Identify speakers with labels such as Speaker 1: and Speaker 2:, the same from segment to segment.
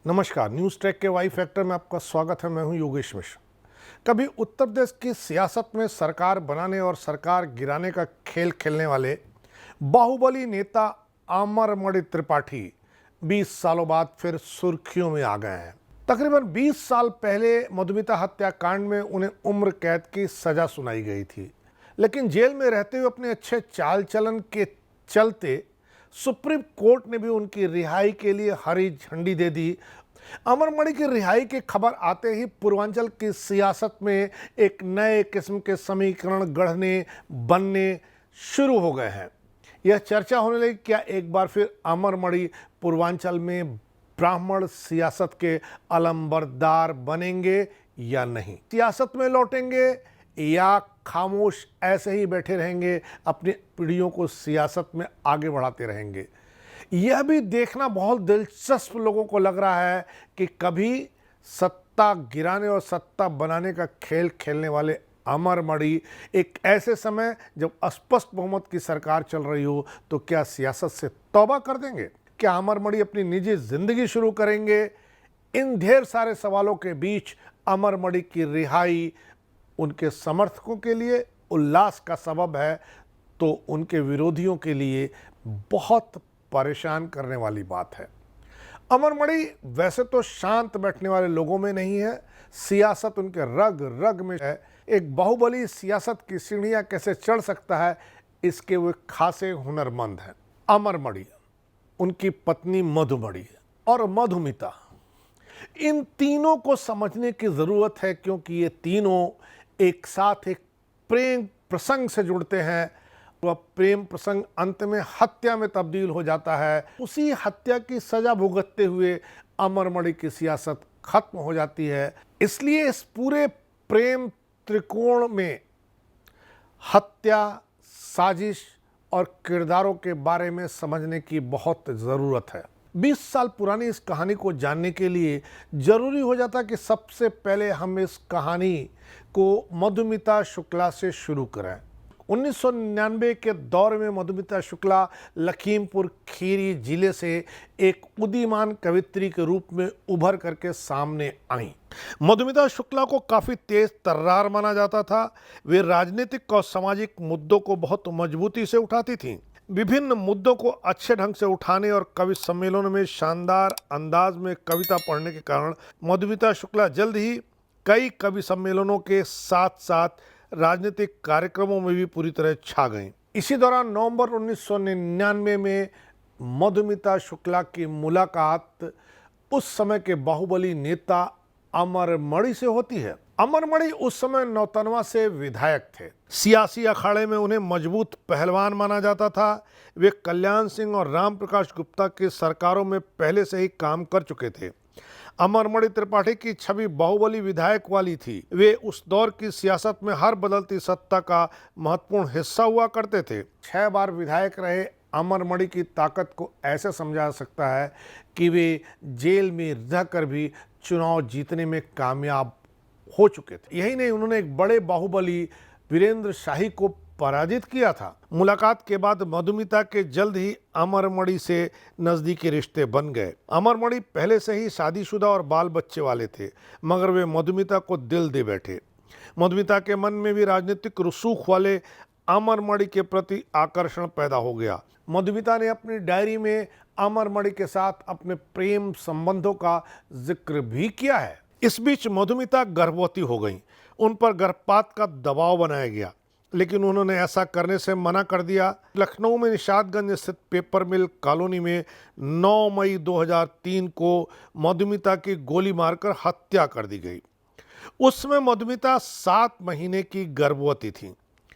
Speaker 1: नमस्कार, news track के Y factor में आपका स्वागत है। मैं हूं योगेश मिश्र। कभी उत्तर प्रदेश की सियासत में सरकार बनाने और सरकार गिराने का खेल खेलने वाले बाहुबली नेता अमरमणि त्रिपाठी 20 सालों बाद फिर सुर्खियों में आ गए हैं। तकरीबन 20 साल पहले मधुमिता हत्याकांड में उन्हें उम्र कैद की सजा सुनाई गई थी, लेकिन जेल में रहते हुए अपने अच्छे चाल चलन के चलते सुप्रीम कोर्ट ने भी उनकी रिहाई के लिए हरी झंडी दे दी। अमरमणि की रिहाई की खबर आते ही पूर्वांचल की सियासत में एक नए किस्म के समीकरण गढ़ने बनने शुरू हो गए हैं। यह चर्चा होने लगी, क्या एक बार फिर अमरमणि पूर्वांचल में ब्राह्मण सियासत के अलंबरदार बनेंगे या नहीं, सियासत में लौटेंगे या खामोश ऐसे ही बैठे रहेंगे, अपनी पीढ़ियों को सियासत में आगे बढ़ाते रहेंगे। यह भी देखना बहुत दिलचस्प लोगों को लग रहा है कि कभी सत्ता गिराने और सत्ता बनाने का खेल खेलने वाले अमरमणि एक ऐसे समय जब स्पष्ट बहुमत की सरकार चल रही हो तो क्या सियासत से तौबा कर देंगे? क्या अमरमणि अपनी निजी जिंदगी शुरू करेंगे? इन ढेर सारे सवालों के बीच अमरमणि की रिहाई उनके समर्थकों के लिए उल्लास का सबब है तो उनके विरोधियों के लिए बहुत परेशान करने वाली बात है। अमरमणि वैसे तो शांत बैठने वाले लोगों में नहीं है, सियासत उनके रग रग में है। एक बाहुबली सियासत की सीढ़ियां कैसे चढ़ सकता है, इसके वे खासे हुनरमंद हैं। अमरमणि, उनकी पत्नी मधुमणि और मधुमिता, इन तीनों को समझने की जरूरत है क्योंकि ये तीनों एक साथ एक प्रेम प्रसंग से जुड़ते हैं। वह प्रेम प्रसंग अंत में हत्या में तब्दील हो जाता है। उसी हत्या की सजा भुगतते हुए अमरमणि की सियासत खत्म हो जाती है। इसलिए इस पूरे प्रेम त्रिकोण में हत्या, साजिश और किरदारों के बारे में समझने की बहुत ज़रूरत है। 20 साल पुरानी इस कहानी को जानने के लिए जरूरी हो जाता कि सबसे पहले हम इस कहानी को मधुमिता शुक्ला से शुरू करें। 1999 के दौर में मधुमिता शुक्ला लखीमपुर खीरी जिले से एक उदीयमान कवित्री के रूप में उभर करके सामने आई। मधुमिता शुक्ला को काफी तेज तर्रार माना जाता था। वे राजनीतिक और सामाजिक मुद्दों को बहुत मजबूती से उठाती थीं। विभिन्न मुद्दों को अच्छे ढंग से उठाने और कवि सम्मेलनों में शानदार अंदाज में कविता पढ़ने के कारण मधुमिता शुक्ला जल्द ही कई कवि सम्मेलनों के साथ साथ राजनीतिक कार्यक्रमों में भी पूरी तरह छा गईं। इसी दौरान नवंबर 1999 में मधुमिता शुक्ला की मुलाकात उस समय के बाहुबली नेता अमरमणि से होती है। अमरमणि उस समय नौतनवा से विधायक थे। सियासी अखाड़े में उन्हें मजबूत पहलवान माना जाता था। वे कल्याण सिंह और राम प्रकाश गुप्ता की सरकारों में पहले से ही काम कर चुके थे। अमरमणि त्रिपाठी की छवि बाहुबली विधायक वाली थी। वे उस दौर की सियासत में हर बदलती सत्ता का महत्वपूर्ण हिस्सा हुआ करते थे। 6 बार विधायक रहे अमरमणि की ताकत को ऐसे समझा सकता है कि वे जेल में रहकर भी चुनाव जीतने में कामयाब हो चुके थे। यही नहीं, उन्होंने एक बड़े बाहुबली वीरेंद्र शाही को पराजित किया था। मुलाकात के बाद मधुमिता के जल्द ही अमरमणि से नजदीकी रिश्ते बन गए। अमरमणि पहले से ही शादीशुदा और बाल बच्चे वाले थे, मगर वे मधुमिता को दिल दे बैठे। मधुमिता के मन में भी राजनीतिक रसूख वाले अमरमणि के प्रति आकर्षण पैदा हो गया। मधुमिता ने अपनी डायरी में अमरमणि के साथ अपने प्रेम संबंधों का जिक्र भी किया है। इस बीच मधुमिता गर्भवती हो गईं। उन पर गर्भपात का दबाव बनाया गया, लेकिन उन्होंने ऐसा करने से मना कर दिया। लखनऊ में निशादगंज स्थित पेपर मिल कॉलोनी में 9 मई 2003 को मधुमिता की गोली मारकर हत्या कर दी गई। उस समय मधुमिता 7 महीने की गर्भवती थी।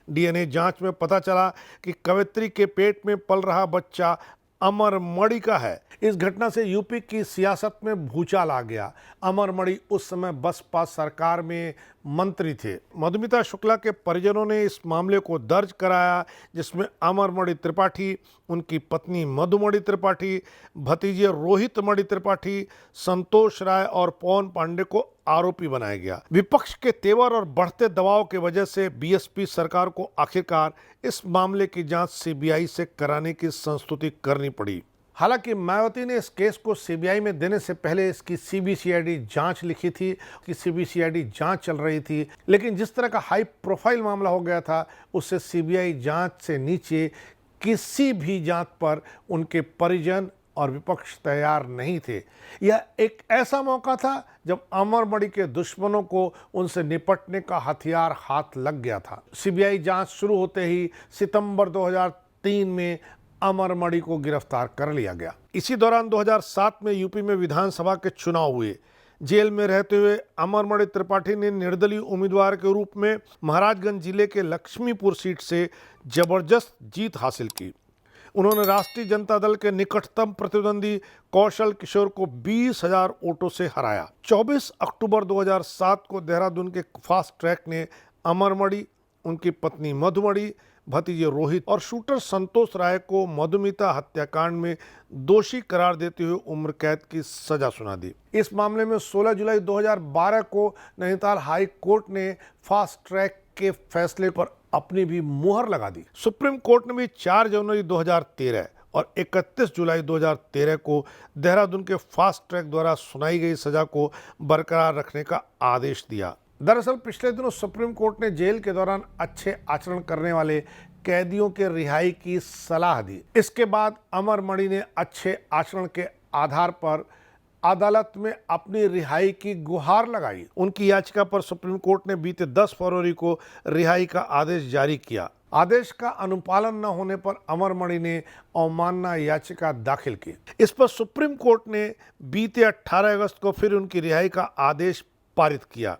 Speaker 1: डीएनए जांच में पता चला कि कवित्री के पेट में पल रहा बच्चा अमरमणि का है। इस घटना से यूपी की सियासत में भूचाल आ गया। अमरमणि उस समय बसपा सरकार में मंत्री थे। मधुमिता शुक्ला के परिजनों ने इस मामले को दर्ज कराया, जिसमें अमरमणि त्रिपाठी, उनकी पत्नी मधुमणि त्रिपाठी, भतीजे रोहित मणि त्रिपाठी, संतोष राय और पवन पांडे को आरोपी बनाया गया। विपक्ष के तेवर और बढ़ते दबाव की वजह से बीएसपी सरकार को आखिरकार इस मामले की जांच सीबीआई से कराने की संस्तुति करनी पड़ी। हालांकि मायावती ने इस केस को सीबीआई में देने से पहले इसकी सीबीसीआईडी जांच लिखी थी कि सीबीसीआईडी जांच चल रही थी, लेकिन जिस तरह का हाई प्रोफाइल मामला हो गया था उससे सीबीआई जांच से नीचे किसी भी जांच पर उनके परिजन और विपक्ष तैयार नहीं थे। यह एक ऐसा मौका था जब अमरमणि के दुश्मनों को उनसे निपटने का हथियार हाथ लग गया था। सीबीआई जांच शुरू होते ही सितंबर 2003 में अमरमणि को गिरफ्तार कर लिया गया। इसी दौरान 2007 में यूपी में विधानसभा के चुनाव हुए। जेल में रहते हुए अमरमणि त्रिपाठी ने निर्दलीय उम्मीदवार के रूप में महाराजगंज जिले के लक्ष्मीपुर सीट से जबरदस्त जीत हासिल की। उन्होंने राष्ट्रीय जनता दल के निकटतम प्रतिद्वंदी कौशल किशोर को 20,000 वोटों से हराया। 24 अक्टूबर 2007 को देहरादून के फास्ट ट्रैक ने अमरमणि, उनकी पत्नी मधुमणि, भतीजे रोहित और शूटर संतोष राय को मधुमिता हत्याकांड में दोषी करार देते हुए उम्र कैद की सजा सुना दी। इस मामले में 16 जुलाई 2012 को नैनीताल हाई कोर्ट ने फास्ट ट्रैक के फैसले पर अपनी भी मुहर लगा दी। सुप्रीम कोर्ट ने भी 4 जनवरी 2013 और 31 जुलाई 2013 को देहरादून के फास्ट ट्रैक द्वारा सुनाई गई सजा को बरकरार रखने का आदेश दिया। दरअसल पिछले दिनों सुप्रीम कोर्ट ने जेल के दौरान अच्छे आचरण करने वाले कैदियों के रिहाई की सलाह दी। इसके बाद अमरमणि ने अच्छे आचरण के आधार पर अदालत में अपनी रिहाई की गुहार लगाई। उनकी याचिका पर सुप्रीम कोर्ट ने बीते 10 फरवरी को रिहाई का आदेश जारी किया। आदेश का अनुपालन न होने पर अमरमणि ने अवमानना याचिका दाखिल की। इस पर सुप्रीम कोर्ट ने बीते 18 अगस्त को फिर उनकी रिहाई का आदेश पारित किया।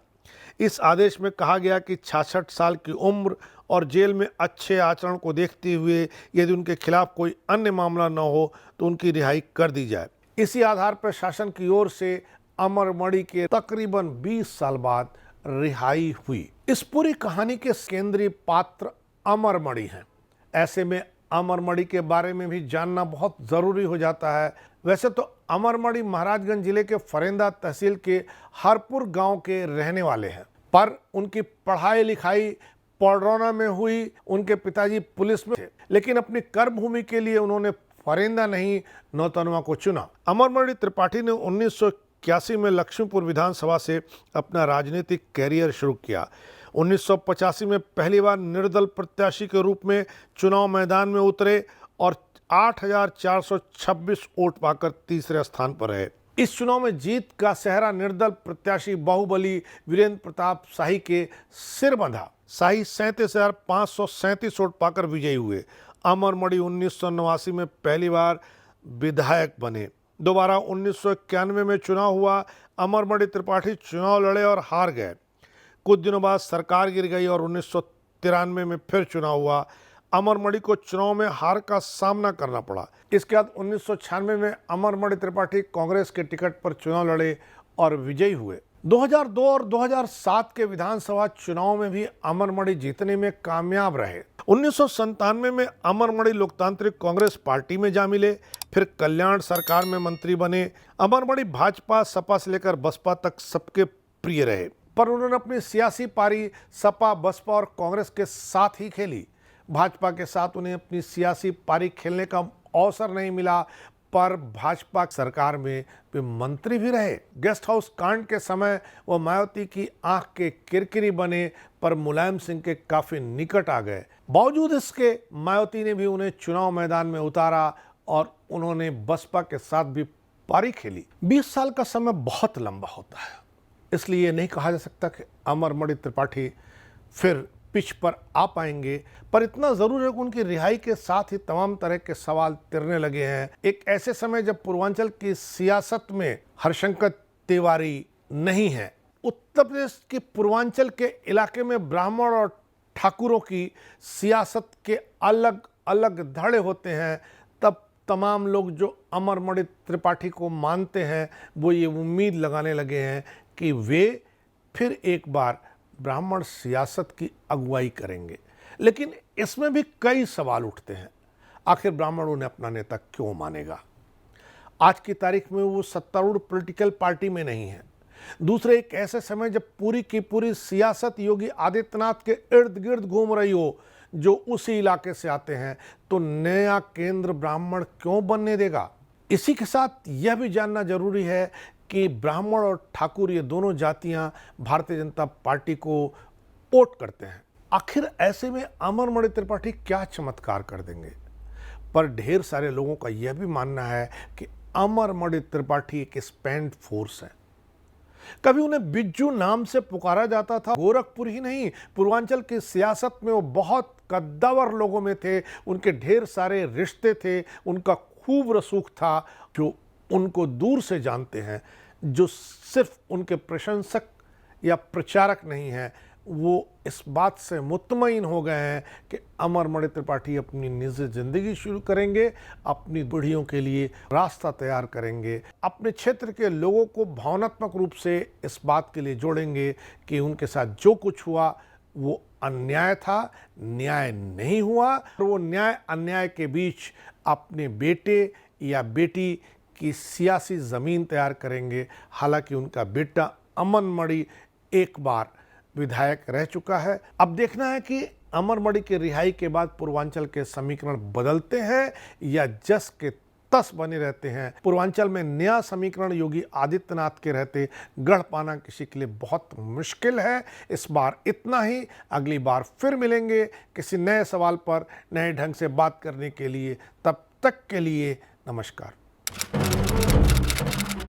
Speaker 1: इस आदेश में कहा गया कि 66 साल की उम्र और जेल में अच्छे आचरण को देखते हुए यदि उनके खिलाफ कोई अन्य मामला न हो तो उनकी रिहाई कर दी जाए। इसी आधार पर शासन की ओर से अमरमणि के तकरीबन 20 साल बाद रिहाई हुई। इस पूरी कहानी के केंद्रीय पात्र अमरमणि हैं। ऐसे में अमरमणि के बारे में भी जानना बहुत ज़रूरी हो जाता है। वैसे तो अमरमणि महाराजगंज जिले के फरेंदा तहसील के हरपुर गांव के रहने वाले हैं, पर उनकी पढ़ाई लिखाई पडरौना में हुई। उनके पिताजी पुलिस में थे, लेकिन अपनी कर्मभूमि के लिए उन्होंने फरेंदा नहीं नौतनवा को चुना। अमरमणि त्रिपाठी ने 1981 में लक्ष्मीपुर विधानसभा से अपना राजनीतिक कैरियर शुरू किया। 1985 में पहली बार निर्दल प्रत्याशी के रूप में चुनाव मैदान में उतरे और 8,426 वोट पाकर तीसरे स्थान पर रहे। इस चुनाव में जीत का सेहरा निर्दल प्रत्याशी बाहुबली वीरेंद्र प्रताप शाही के सिर बंधा। शाही 37,537 वोट पाकर विजयी हुए। अमरमणि 1989 में पहली बार विधायक बने। दोबारा 1991 में चुनाव हुआ। अमरमणि त्रिपाठी चुनाव लड़े और हार गए। कुछ दिनों बाद सरकार गिर गई और 1993 में फिर चुनाव हुआ। अमरमणि को चुनाव में हार का सामना करना पड़ा। इसके बाद 1996 में अमरमणि त्रिपाठी कांग्रेस के टिकट पर चुनाव लड़े और विजयी हुए। 2002 और 2007 के विधानसभा चुनाव में भी अमरमणि जीतने में कामयाब रहे। 1997 में अमरमणि लोकतांत्रिक कांग्रेस पार्टी में जा मिले, फिर कल्याण सरकार में मंत्री बने। अमरमणि भाजपा, सपा से लेकर बसपा तक सबके प्रिय रहे, पर उन्होंने अपनी सियासी पारी सपा, बसपा और कांग्रेस के साथ ही खेली। भाजपा के साथ उन्हें अपनी सियासी पारी खेलने का अवसर नहीं मिला, पर भाजपा सरकार में वे मंत्री भी रहे। गेस्ट हाउस कांड के समय वो मायावती की आंख के किरकिरी बने, पर मुलायम सिंह के काफी निकट आ गए। बावजूद इसके मायावती ने भी उन्हें चुनाव मैदान में उतारा और उन्होंने बसपा के साथ भी पारी खेली। 20 साल का समय बहुत लंबा होता है, इसलिए ये नहीं कहा जा सकता कि अमरमणि त्रिपाठी फिर पिच पर आ पाएंगे, पर इतना जरूर है कि उनकी रिहाई के साथ ही तमाम तरह के सवाल तिरने लगे हैं। एक ऐसे समय जब पूर्वांचल की सियासत में हरशंकर तिवारी नहीं है, उत्तर प्रदेश के पूर्वांचल के इलाके में ब्राह्मण और ठाकुरों की सियासत के अलग अलग धड़े होते हैं, तब तमाम लोग जो अमरमणि त्रिपाठी को मानते हैं वो ये उम्मीद लगाने लगे हैं कि वे फिर एक बार ब्राह्मण सियासत की अगुवाई करेंगे। लेकिन इसमें भी कई सवाल उठते हैं। आखिर ब्राह्मण उन्हें अपना नेता क्यों मानेगा? आज की तारीख में वो सत्तारूढ़ पॉलिटिकल पार्टी में नहीं है। दूसरे एक ऐसे समय जब पूरी की पूरी सियासत योगी आदित्यनाथ के इर्द गिर्द घूम रही हो, जो उसी इलाके से आते हैं, तो नया केंद्र ब्राह्मण क्यों बनने देगा? इसी के साथ यह भी जानना जरूरी है कि ब्राह्मण और ठाकुर ये दोनों जातियां भारतीय जनता पार्टी को वोट करते हैं। आखिर ऐसे में अमरमणि त्रिपाठी क्या चमत्कार कर देंगे? पर ढेर सारे लोगों का यह भी मानना है कि अमरमणि त्रिपाठी एक स्पेंड फोर्स है। कभी उन्हें बिज्जू नाम से पुकारा जाता था। गोरखपुर ही नहीं, पूर्वांचल की सियासत में वो बहुत कद्दावर लोगों में थे। उनके ढेर सारे रिश्ते थे, उनका खूब रसूख था। जो उनको दूर से जानते हैं, जो सिर्फ उनके प्रशंसक या प्रचारक नहीं हैं, वो इस बात से मुतमईन हो गए हैं कि अमरमणि त्रिपाठी अपनी निजी जिंदगी शुरू करेंगे, अपनी पीढ़ियों के लिए रास्ता तैयार करेंगे, अपने क्षेत्र के लोगों को भावनात्मक रूप से इस बात के लिए जोड़ेंगे कि उनके साथ जो कुछ हुआ वो अन्याय था, न्याय नहीं हुआ। और वो न्याय अन्याय के बीच अपने बेटे या बेटी की सियासी ज़मीन तैयार करेंगे। हालांकि उनका बेटा अमरमणि एक बार विधायक रह चुका है। अब देखना है कि अमरमणि की रिहाई के बाद पूर्वांचल के समीकरण बदलते हैं या जस के तस बने रहते हैं। पूर्वांचल में नया समीकरण योगी आदित्यनाथ के रहते गढ़ पाना किसी के लिए बहुत मुश्किल है। इस बार इतना ही। अगली बार फिर मिलेंगे किसी नए सवाल पर नए ढंग से बात करने के लिए। तब तक के लिए नमस्कार।